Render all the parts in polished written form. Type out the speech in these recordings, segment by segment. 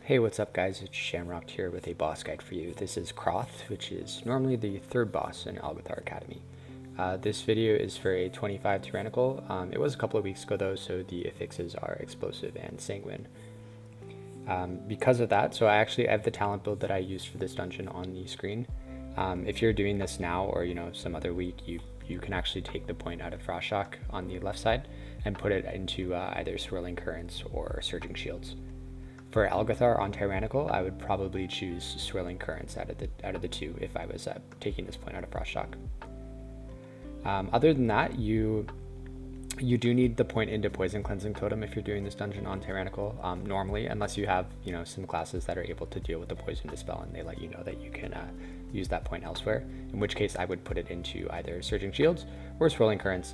Hey, what's up guys? It's Shamrock here with a boss guide for you. This is Crawth, which is normally the third boss in Algath'ar Academy. This video is for a 25 Tyrannical. It was a couple of weeks ago though, so the affixes are explosive and sanguine. Because of that, so I have the talent build that I used for this dungeon on the screen. If you're doing this now or some other week, you can actually take the point out of Frost Shock on the left side and put it into either Swirling Currents or Surging Shields. For Algath'ar on Tyrannical, I would probably choose Swirling Currents out of the two if I was taking this point out of Frost Shock. Other than that, you do need the point into Poison Cleansing Totem if you're doing this dungeon on Tyrannical, normally, unless you have some classes that are able to deal with the Poison Dispel and they let you know that you can use that point elsewhere, in which case I would put it into either Surging Shields or Swirling Currents,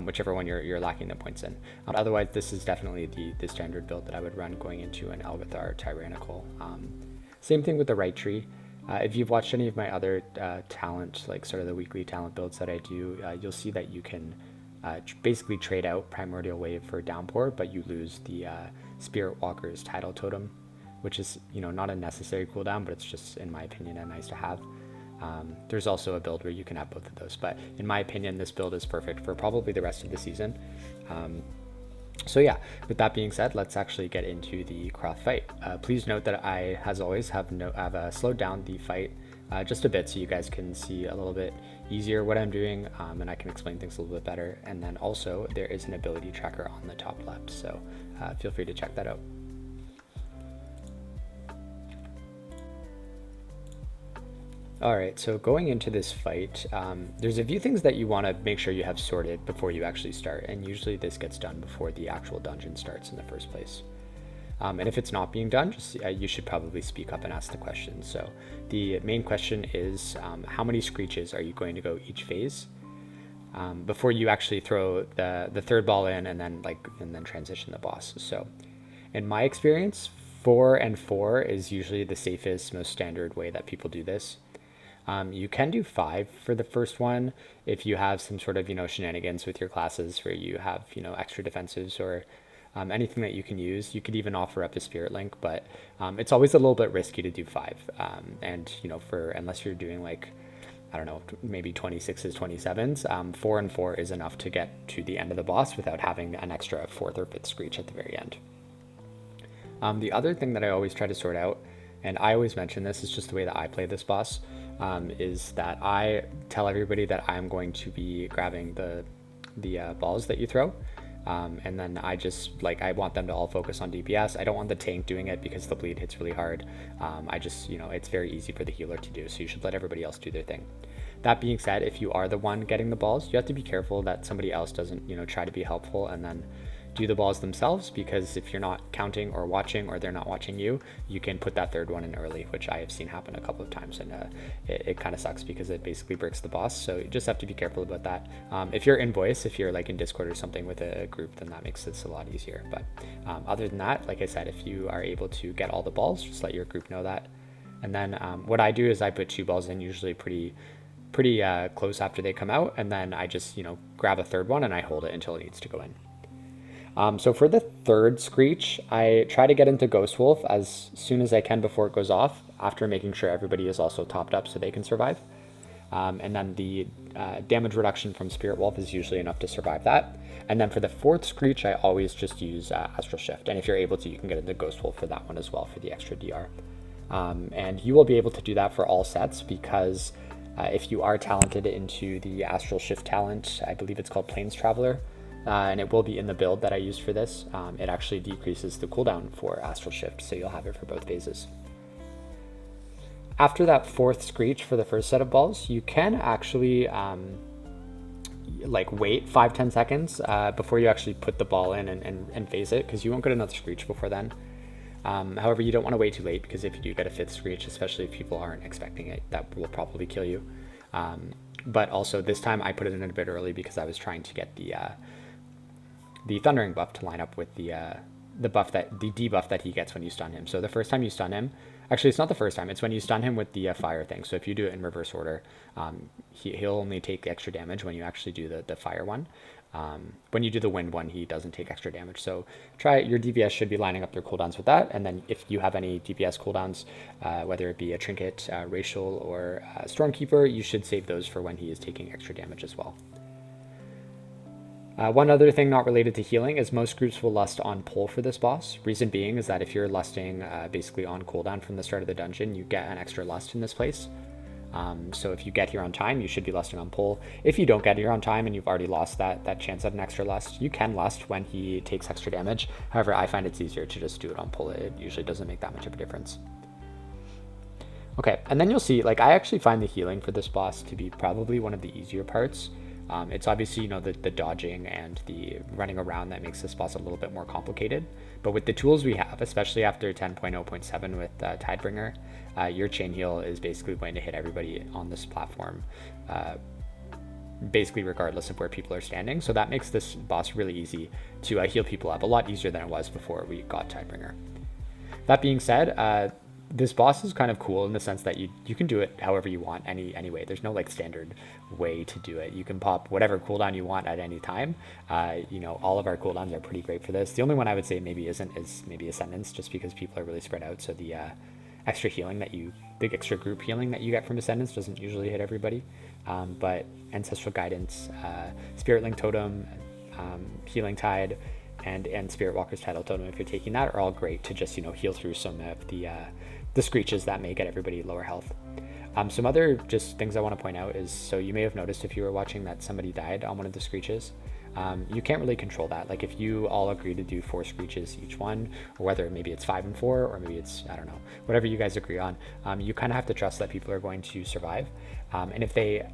whichever one you're lacking the points in. Otherwise, this is definitely the standard build that I would run going into an Algath'ar Tyrannical. Same thing with the right tree. If you've watched any of my other talent, like sort of the weekly talent builds that I do, you'll see that you can basically trade out Primordial Wave for Downpour, but you lose the Spirit Walker's Tidal Totem, which is not a necessary cooldown, but it's just, in my opinion, a nice to have. There's also a build where you can have both of those, but in my opinion, this build is perfect for probably the rest of the season. So yeah, with that being said, let's actually get into the Crawth fight. Please note that I, as always, have slowed down the fight just a bit so you guys can see a little bit easier what I'm doing, and I can explain things a little bit better. And then also there is an ability tracker on the top left, so feel free to check that out. Alright, so going into this fight, there's a few things that you want to make sure you have sorted before you actually start, and usually this gets done before the actual dungeon starts in the first place. And if it's not being done, you should probably speak up and ask the question. So the main question is, how many screeches are you going to go each phase before you actually throw the third ball in and then transition the boss? So in my experience, 4 and 4 is usually the safest, most standard way that people do this. You can do 5 for the first one if you have some sort of shenanigans with your classes where you have extra defensives or anything that you can use. You could even offer up a Spirit Link, but it's always a little bit risky to do 5. And unless you're doing like, I don't know, maybe 26s, 27s, 4 and 4 is enough to get to the end of the boss without having an extra 4th or 5th screech at the very end. The other thing that I always try to sort out, and I always mention this, is just the way that I play this boss, is that I tell everybody that I'm going to be grabbing the balls that you throw. And then I want them to all focus on DPS. I don't want the tank doing it because the bleed hits really hard. It's very easy for the healer to do, so you should let everybody else do their thing. That being said, if you are the one getting the balls, you have to be careful that somebody else doesn't, try to be helpful and then do the balls themselves, because if you're not counting or watching, or they're not watching you, you can put that third one in early, which I have seen happen a couple of times, and it kind of sucks because it basically breaks the boss. So you just have to be careful about that. If you're in voice, if you're like in Discord or something with a group, then that makes this a lot easier. But other than that, like I said, if you are able to get all the balls, just let your group know that. And then what I do is I put 2 balls in, usually pretty close after they come out, and then I just grab a third one and I hold it until it needs to go in. So for the third screech, I try to get into Ghost Wolf as soon as I can before it goes off, after making sure everybody is also topped up so they can survive. And then the damage reduction from Spirit Wolf is usually enough to survive that. And then for the 4th screech, I always just use Astral Shift. And if you're able to, you can get into Ghost Wolf for that one as well for the extra DR. And you will be able to do that for all sets, because if you are talented into the Astral Shift talent, I believe it's called Plains Traveler, and it will be in the build that I used for this. It actually decreases the cooldown for Astral Shift, so you'll have it for both phases. After that 4th screech for the first set of balls, you can actually wait 5-10 seconds before you actually put the ball in and phase it, because you won't get another screech before then. However, you don't want to wait too late, because if you do get a 5th screech, especially if people aren't expecting it, that will probably kill you. But also this time I put it in a bit early because I was trying to get the Thundering buff to line up with the debuff that he gets when you stun him. So the first time you stun him, actually it's not the first time, it's when you stun him with the fire thing. So if you do it in reverse order, he'll only take extra damage when you actually do the fire one. When you do the wind one, he doesn't take extra damage. So try it. Your DPS should be lining up their cooldowns with that. And then if you have any DPS cooldowns, whether it be a Trinket, Racial, or Stormkeeper, you should save those for when he is taking extra damage as well. One other thing not related to healing is most groups will lust on pull for this boss. Reason being is that if you're lusting basically on cooldown from the start of the dungeon, you get an extra lust in this place. So if you get here on time, you should be lusting on pull. If you don't get here on time and you've already lost that chance at an extra lust, you can lust when he takes extra damage. However, I find it's easier to just do it on pull. It usually doesn't make that much of a difference. Okay, and then you'll see, like, I actually find the healing for this boss to be probably one of the easier parts. It's obviously, the dodging and the running around that makes this boss a little bit more complicated. But with the tools we have, especially after 10.0.7 with Tidebringer, your chain heal is basically going to hit everybody on this platform, basically regardless of where people are standing. So that makes this boss really easy to heal people up, a lot easier than it was before we got Tidebringer. That being said, this boss is kind of cool in the sense that you can do it however you want, anyway. There's no like standard way to do it. You can pop whatever cooldown you want at any time. All of our cooldowns are pretty great for this. The only one I would say maybe isn't is maybe Ascendance, just because people are really spread out. So the extra healing the extra group healing that you get from Ascendance doesn't usually hit everybody. But Ancestral Guidance, Spirit Link Totem, Healing Tide, and Spirit Walker's Tidal Totem, if you're taking that, are all great to just heal through some of the screeches that may get everybody lower health. Some other just things I want to point out is, so you may have noticed if you were watching that somebody died on one of the screeches. You can't really control that. Like if you all agree to do 4 screeches each one, or whether maybe it's 5 and 4, or maybe it's, I don't know, whatever you guys agree on, you kind of have to trust that people are going to survive. And if they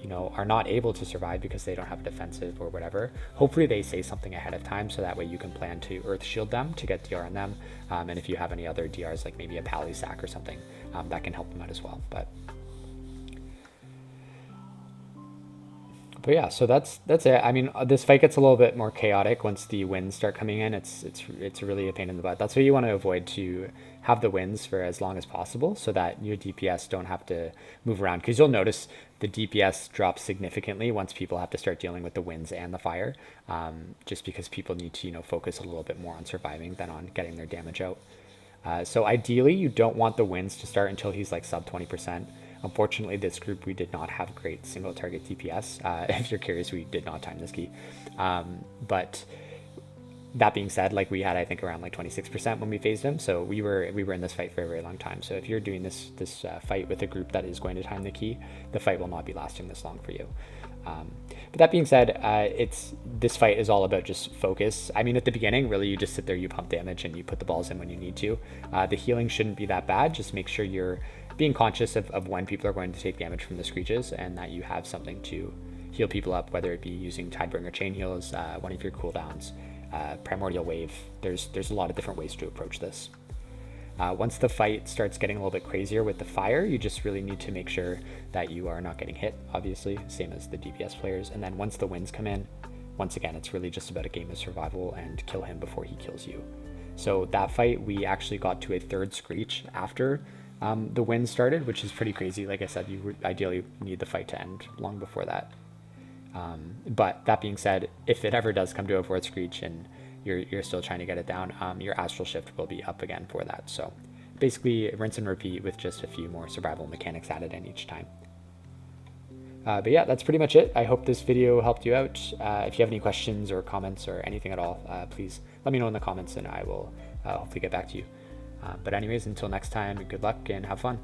are not able to survive because they don't have a defensive or whatever, hopefully they say something ahead of time, so that way you can plan to earth shield them to get DR on them. And if you have any other DRs, like maybe a pally sack or something, that can help them out as well. But yeah, so that's it. I mean, this fight gets a little bit more chaotic once the winds start coming in. It's really a pain in the butt. That's what you want to avoid, to have the winds for as long as possible, so that your DPS don't have to move around. Because you'll notice the DPS drops significantly once people have to start dealing with the winds and the fire, just because people need to focus a little bit more on surviving than on getting their damage out. So ideally, you don't want the winds to start until he's like sub 20%. Unfortunately, this group, we did not have great single target DPS. If you're curious, we did not time this key. But that being said, like we had, I think, around like 26% when we phased him. So we were in this fight for a very long time. So if you're doing this fight with a group that is going to time the key, the fight will not be lasting this long for you. But that being said, this fight is all about just focus. I mean, at the beginning, really, you just sit there, you pump damage, and you put the balls in when you need to. The healing shouldn't be that bad. Just make sure you're being conscious of when people are going to take damage from the screeches, and that you have something to heal people up, whether it be using Tidebringer chain heals, one of your cooldowns, Primordial Wave. There's a lot of different ways to approach this. Once the fight starts getting a little bit crazier with the fire, you just really need to make sure that you are not getting hit, obviously, same as the DPS players. And then once the winds come in, once again, it's really just about a game of survival and kill him before he kills you. So that fight, we actually got to a 3rd screech after the wind started, which is pretty crazy. Like I said, you would ideally need the fight to end long before that. But that being said, if it ever does come to a 4th screech and you're still trying to get it down, your Astral Shift will be up again for that. So basically rinse and repeat with just a few more survival mechanics added in each time. But yeah, that's pretty much it. I hope this video helped you out. If you have any questions or comments or anything at all, please let me know in the comments, and I will hopefully get back to you. But anyways, until next time, good luck and have fun.